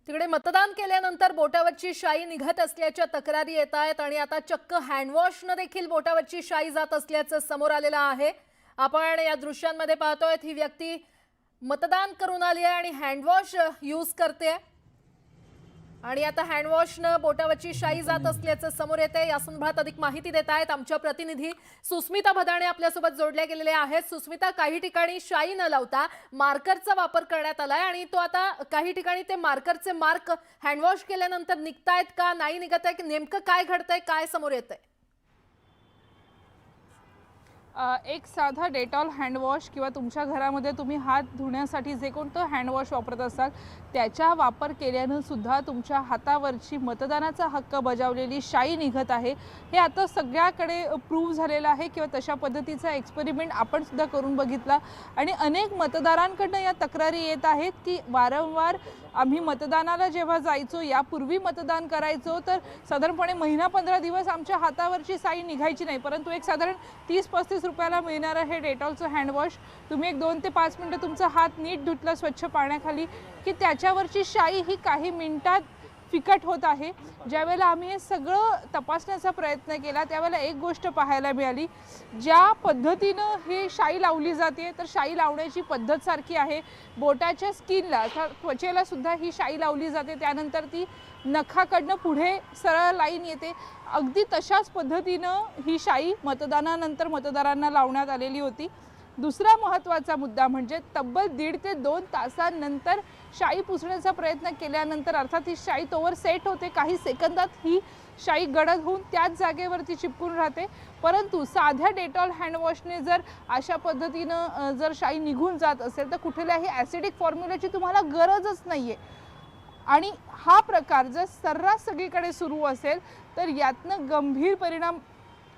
तिकडे मतदान केल्यानंतर बोटावरची शाई निघत असल्याच्या तक्रारी येत आहेत आणि आता चक्क हँडवॉशने देखील बोटावरची शाई जात असल्याचं समोर आलेलं आहे। आपण या दृश्यांमध्ये पाहतोय ही व्यक्ती मतदान करून आली आहे आणि हँडवॉश यूज करते आणि आता हँडवॉशने बोटावरची शाई जात असल्याचं समोर येते। या संदर्भात अधिक माहिती देत आहेत आमच्या प्रतिनिधी सुस्मिता भदाणे आपल्यासोबत जोडल्या गेलेल्या आहेत। सुस्मिता, काही ठिकाणी शाई न लावता मार्करचा वापर करण्यात आलाय आणि तो आता काही ठिकाणी ते मार्करचे मार्क हँडवॉश केल्यानंतर निघतायत का नाही निघत आहे की नेमकं काय घडतंय, काय समोर येतंय? एक साधा डेटॉल हँडवॉश किंवा तुमच्या घरामध्ये तुम्ही हात धुण्यासाठी जे कोणतं हँडवॉश वापरत असाल त्याचा वापर केल्यानं सुद्धा तुमच्या हातावरची मतदानाचा हक्क बजावलेली शाई निघत आहे। हे आता सगळ्याकडे प्रूव्ह झालेलं आहे किंवा तशा पद्धतीचा एक्सपेरिमेंट आपण सुद्धा करून बघितला आणि अनेक मतदारांकडून या तक्रारी येत आहेत की वारंवार आम्ही मतदानाला जेव्हा जायचो, यापूर्वी मतदान करायचो तर साधारणपणे महिना 15 दिवस आमच्या हातावरची शाई निघायची नाही, परंतु एक साधारण 30-35 रुपयाला मिळणारं हे डेटॉलचं हँडवॉश तुम्ही एक 2 ते 5 मिनिटं तुमचा हात नीट धुतला स्वच्छ पाण्याखाली की त्याच्यावरची शाई ही काही मिनिटात फिकट होत आहे। ज्यावेळेला आम्ही हे सगळं तपासण्याचा प्रयत्न केला त्यावेळेला एक गोष्ट पाहायला मिळाली, ज्या पद्धतीनं हे शाई लावली जाते तर शाई लावण्याची पद्धत सारखी आहे। बोटाच्या स्किनला त्वचेला सुद्धा ही शाई लावली जाते, त्यानंतर ती नखाकडनं पुढे सरळ लाईन येते, अगदी तशाच पद्धतीनं ही शाई मतदानानंतर मतदारांना लावण्यात आलेली होती। दुसरा महत्त्वाचा मुद्दा म्हणजे तब्बल 1.5 ते 2 तासांनंतर शाई पुसण्याचा प्रयत्न केल्यानंतर अर्थात ही शाई तोवर सेट होते, काही सेकंदात ही शाई गडद होऊन त्याच जागेवरती चिपकून राहते। परंतु साध्या डेटॉल हँडवॉशने जर अशा पद्धतीनं जर शाई निघून जात असेल तर कुठल्याही ॲसिडिक फॉर्म्युलाची तुम्हाला गरजच नाही आहे आणि हा प्रकार जर सर्रास सगळीकडे सुरू असेल तर यातनं गंभीर परिणाम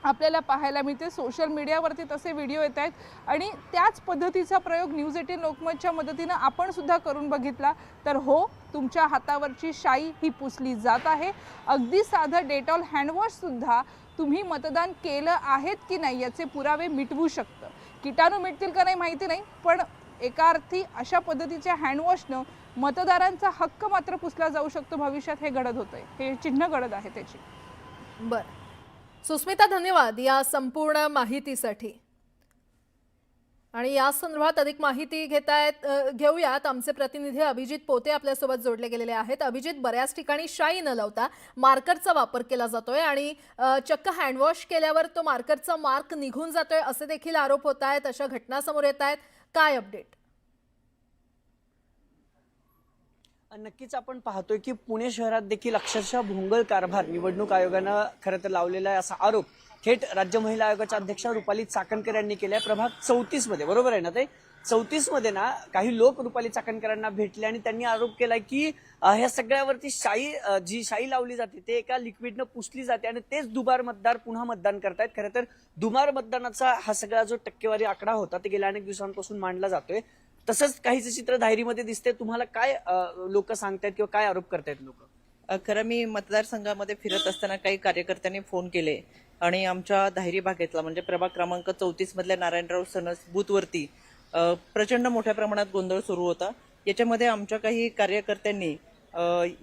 आपल्याला पाहायला मिळते। सोशल मीडियावरती तसे व्हिडिओ येत आहेत आणि त्याच पद्धतीचा प्रयोग न्यूज 18 लोकमतच्या मदतीनं आपण सुद्धा करून बघितला तर हो, तुमच्या हातावरची शाई ही पुसली जात आहे। अगदी साधं डेटॉल हँडवॉश सुद्धा तुम्ही मतदान केलं आहेत की नाही याचे पुरावे मिटवू शकतं। किटाणू मिटतील का नाही माहिती नाही, पण एका अर्थी अशा पद्धतीच्या हँडवॉशनं मतदारांचा हक्क मात्र पुसला जाऊ शकतो। भविष्यात हे घडत होतंय, हे चिन्ह घडत आहे त्याची। बरं सुस्मिता, धन्यवाद या संपूर्ण माहितीसाठी। आणि या संदर्भात अधिक माहिती घेऊयात आमचे प्रतिनिधी अभिजित पोते आपल्यासोबत जोडले गेलेले आहेत। अभिजित, बऱ्याच ठिकाणी शाई न लावता मार्करचा वापर केला जातोय आणि चक्क हँडवॉश केल्यावर तो मार्करचा मार्क निघून जातोय असे देखील आरोप होत आहेत, अशा घटना समोर येत आहेत, काय अपडेट? नक्कीच आपण पाहतोय की पुणे शहरात देखील अक्षरशः भोंगळ कारभार निवडणूक आयोगानं खरं तर लावलेला आहे असा आरोप थेट राज्य महिला आयोगाच्या अध्यक्षा रुपाली चाकणकर यांनी केलाय। प्रभाग 34 मध्ये, बरोबर आहे ना, ते 34 मध्ये ना काही लोक रुपाली चाकणकरांना भेटले आणि त्यांनी आरोप केलाय की ह्या सगळ्यावरती जी शाई लावली जाते ते एका लिक्विडनं पुसली जाते आणि तेच दुबार मतदार पुन्हा मतदान करतायत। खरं तर दुबार मतदानाचा हा सगळा जो टक्केवारी आकडा होता ते गेल्या अनेक दिवसांपासून मांडला जातोय, तसंच काहीच चित्र धायरीमध्ये दिसते। तुम्हाला काय लोक सांगतायत किंवा काय आरोप करतायत लोक? खरं मी मतदारसंघामध्ये फिरत असताना काही कार्यकर्त्यांनी फोन केले आणि आमच्या धायरी भागातला म्हणजे प्रभाग क्रमांक 34 मधल्या नारायणराव सनस बूथवरती प्रचंड मोठ्या प्रमाणात गोंधळ सुरू होता। याच्यामध्ये आमच्या काही कार्यकर्त्यांनी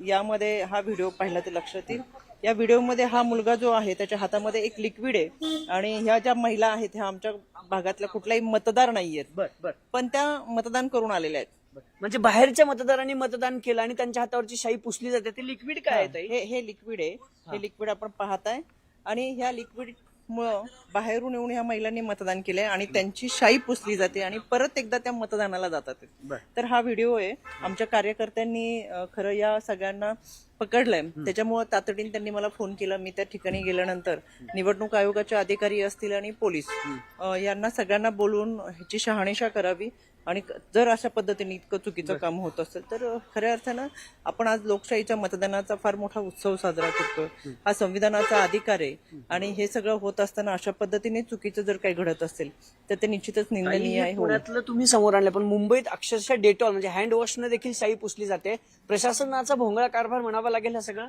यामध्ये हा व्हिडिओ पाहिला ते लक्षात येईल। या व्हिडिओमध्ये हा मुलगा जो आहे त्याच्या हातामध्ये एक लिक्विड आहे आणि ह्या ज्या महिला आहेत ह्या आमच्या भागातल्या कुठलाही मतदार नाहीयेत, पण त्या मतदान करून आलेल्या आहेत। म्हणजे बाहेरच्या मतदारांनी मतदान केलं आणि त्यांच्या हातावरची शाई पुसली जाते, ते लिक्विड काय आहे? हे लिक्विड आहे, हे लिक्विड आपण पाहताय आणि ह्या लिक्विड मुळे बाहेरून येऊन ह्या महिलांनी मतदान केलंय आणि त्यांची शाई पुसली जाते आणि परत एकदा त्या मतदानाला जातात। तर हा व्हिडिओ आहे, आमच्या कार्यकर्त्यांनी खरं या सगळ्यांना पकडलंय, त्याच्यामुळे तातडीने त्यांनी मला फोन केला। मी त्या ठिकाणी गेल्यानंतर निवडणूक आयोगाचे अधिकारी असतील आणि पोलीस यांना सगळ्यांना बोलवून ह्याची शहानिशा करावी आणि जर अशा पद्धतीने इतकं चुकीचं काम होत असेल तर खऱ्या अर्थानं आपण आज लोकशाहीच्या मतदानाचा फार मोठा उत्सव साजरा करतो। हा संविधानाचा अधिकार आहे आणि हे सगळं होत असताना अशा पद्धतीने चुकीचं जर काही घडत असेल तर ते निश्चितच निंदनीय आहे। पुण्यातलं तुम्ही समोर आणलं, पण मुंबईत अक्षरशः डेटॉल म्हणजे हँडवॉशने देखील शाई पुसली जाते। प्रशासनाचा भोंगळा कारभार म्हणावा लागेल हा सगळं।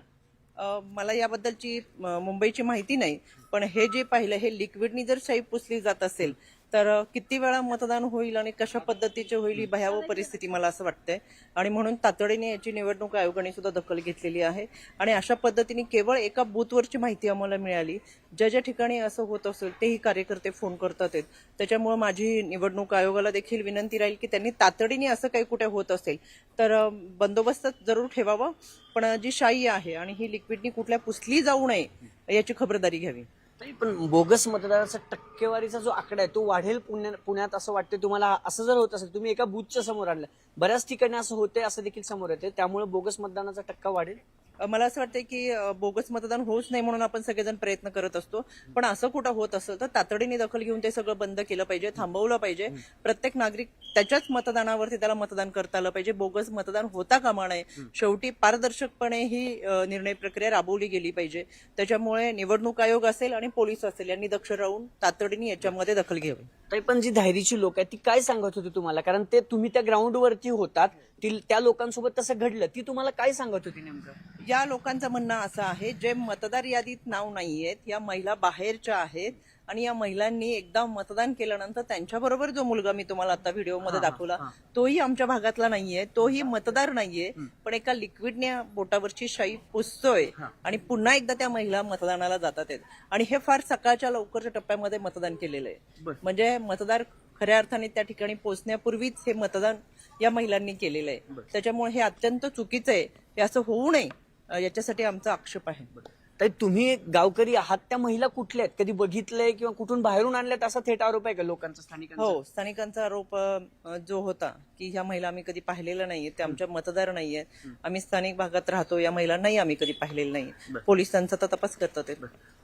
मला याबद्दलची मुंबईची माहिती नाही, पण हे जे पाहिलं हे लिक्विडनी जर शाई पुसली जात असेल तर किती वेळा मतदान होईल आणि कशा पद्धतीचे होईल ही भयावह परिस्थिती मला असं वाटतंय आणि म्हणून तातडीने याची निवडणूक आयोगाने सुद्धा दखल घेतलेली आहे आणि अशा पद्धतीने केवळ एका बूथवरची माहिती आम्हाला मिळाली. ज्या ज्या ठिकाणी असं होत असेल तेही कार्यकर्ते फोन करतात आहेत. त्याच्यामुळे माझी निवडणूक आयोगाला देखील विनंती राहील की त्यांनी तातडीने असं काही कुठे होत असेल तर बंदोबस्त जरूर ठेवावा, पण जी शाई आहे आणि ही लिक्विडनी कुठल्या पुसली जाऊ नये याची खबरदारी घ्यावी. नाही, पण बोगस मतदाराचा टक्केवारीचा जो आकडा आहे तो वाढेल पुण्यात असं वाटतं तुम्हाला? असं जर होत असेल, तुम्ही एका बूथच्या समोर आणलं, बऱ्याच ठिकाणी असं होतंय असं देखील समोर येते, त्यामुळे बोगस मतदानाचा टक्का वाढेल? मला असं वाटतं की बोगस मतदान होऊच नाही म्हणून आपण सगळेजण प्रयत्न करत असतो, पण असं कुठं होत असतं तर तातडीने दखल घेऊन ते सगळं बंद केलं पाहिजे, थांबवलं पाहिजे. प्रत्येक नागरिक त्याच्याच मतदानावरती त्याला मतदान करता आलं पाहिजे. बोगस मतदान होता कामा नये. शेवटी पारदर्शकपणे ही निर्णय प्रक्रिया राबवली गेली पाहिजे. त्याच्यामुळे निवडणूक आयोग असेल आणि पोलीस असेल यांनी दक्ष राहून तातडीने याच्यामध्ये दखल घ्यावी. ताई, पण जी धायरीची लोक आहेत ती काय सांगत होती तुम्हाला? कारण ते तुम्ही त्या ग्राउंडवरती होतात, त्या लोकांसोबत तसं घडलं, ती तुम्हाला काय सांगत होती नेमकं? या लोकांचं म्हणणं असं आहे, जे मतदार यादीत नाव नाहीयेत, या महिला बाहेरच्या आहेत आणि या महिलांनी एकदा मतदान केल्यानंतर त्यांच्याबरोबर जो मुलगा मी तुम्हाला आता व्हिडिओमध्ये दाखवला तोही आमच्या भागातला नाहीये, तोही मतदार नाहीये, पण एका लिक्विडने बोटावरची शाई पुसतोय आणि पुन्हा एकदा त्या महिला मतदानाला जातात आहेत. आणि हे फार सकाळच्या लवकरच्या टप्प्यामध्ये मतदान केलेलं आहे. म्हणजे मतदार खऱ्या अर्थाने त्या ठिकाणी पोहोचण्यापूर्वीच हे मतदान या महिलांनी केलेलं आहे. त्याच्यामुळे हे अत्यंत चुकीचं आहे. हे असं होऊ नये याच्यासाठी आमचा आक्षेप आहे. ताई, तुम्ही गावकरी आहात, त्या महिला कुठल्या आहेत? कधी बघितलंय किंवा कुठून बाहेरून आणल्यात असा थेट आरोप आहे का लोकांचा, स्थानिकांचा? हो, स्थानिकांचा आरोप जो होता की ह्या महिला आम्ही कधी पाहिलेल्या नाहीये, ते आमच्या मतदार नाहीये, आम्ही स्थानिक भागात राहतो, या महिलांनाही आम्ही कधी पाहिलेलं नाही. पोलिसांचा तर तपास करतात.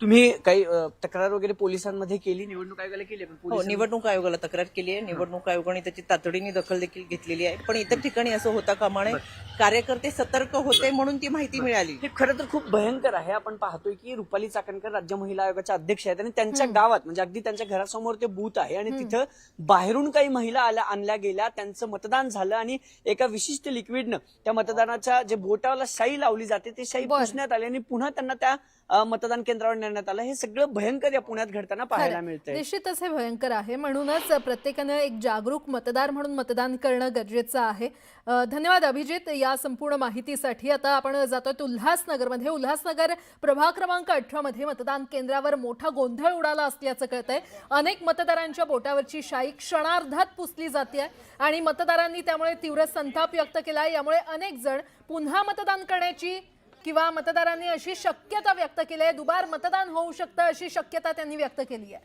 तुम्ही काही तक्रार वगैरे पोलिसांमध्ये केली, निवडणूक आयोगाला केली? हो, निवडणूक आयोगाला तक्रार केली आहे. निवडणूक आयोगाने त्याची तातडीने दखल देखील घेतलेली आहे. पण इतर ठिकाणी असं होता कामा नये. कार्यकर्ते सतर्क होते म्हणून ती माहिती मिळाली. हे खरं तर खूप भयंकर आहे. आपण पाहतोय की रुपाली चाकणकर राज्य महिला आयोगाच्या अध्यक्ष आहेत आणि त्यांच्या गावात, म्हणजे अगदी त्यांच्या घरासमोर ते बूथ आहे आणि तिथं बाहेरून काही महिला आणल्या गेल्या, त्यांचं मतदान झालं आणि एका विशिष्ट लिक्विडनं त्या मतदानाच्या जे बोटाला शाई लावली जाते ते शाई पुसण्यात आली आणि पुन्हा त्यांना त्या मतदान केंद्रावर नेण्यात आलं. हे सगळं भयंकर या पुण्यात घडताना पाहायला मिळतंय. निश्चितच हे भयंकर आहे. म्हणूनच प्रत्येकानं एक जागरूक मतदार म्हणून मतदान करणं गरजेचं आहे. धन्यवाद अभिजित या संपूर्ण माहितीसाठी. आता आपण जातोय उल्हासनगरमध्ये. उल्हासनगर प्रभाग क्रमांक 18 मध्ये मतदान केंद्रावर मोठा गोंधळ उडाला असल्याचं कळतंय. अनेक मतदारांच्या बोटावरची शाई क्षणार्धात पुसली जाते आणि मतदारांनी त्यामुळे तीव्र संताप व्यक्त केला. यामुळे अनेक जण पुन्हा मतदान करण्याची किंवा मतदारांनी अशी शक्यता व्यक्त केली आहे, दुबार मतदान होऊ शकतं अशी शक्यता त्यांनी व्यक्त केली आहे.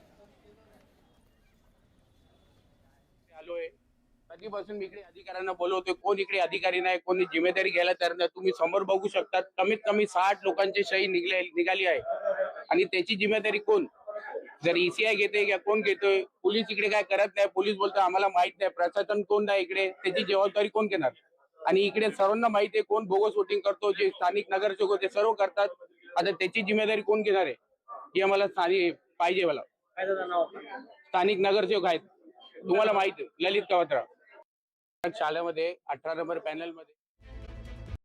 आलोय कधीपासून मी इकडे अधिकाऱ्यांना बोलवतोय, कोण इकडे अधिकारी नाही, कोणी जिम्मेदारी घ्यायला तयार नाही. तुम्ही समोर बघू शकता, कमीत कमी 60 लोकांची शाई निघाली आहे आणि त्याची जिम्मेदारी कोण? जर ईसीआय घेते किंवा कोण घेतोय? पोलीस इकडे काय करत नाही. पोलीस बोलतो आम्हाला माहित नाही. प्रशासन कोण नाही इकडे, त्याची जबाबदारी कोण घेणार? आणि इकडे सर्वांना माहिती आहे कोण बोगस वोटिंग करतो, जे स्थानिक नगरसेवक ते सर्व करतात. आता त्याची जिम्मेदारी कोण घेणार आहे ही आम्हाला पाहिजे. मला स्थानिक नगरसेवक आहेत, तुम्हाला माहिती आहे, ललित कवत्रा शाळेमध्ये 18 नंबर पॅनल मध्ये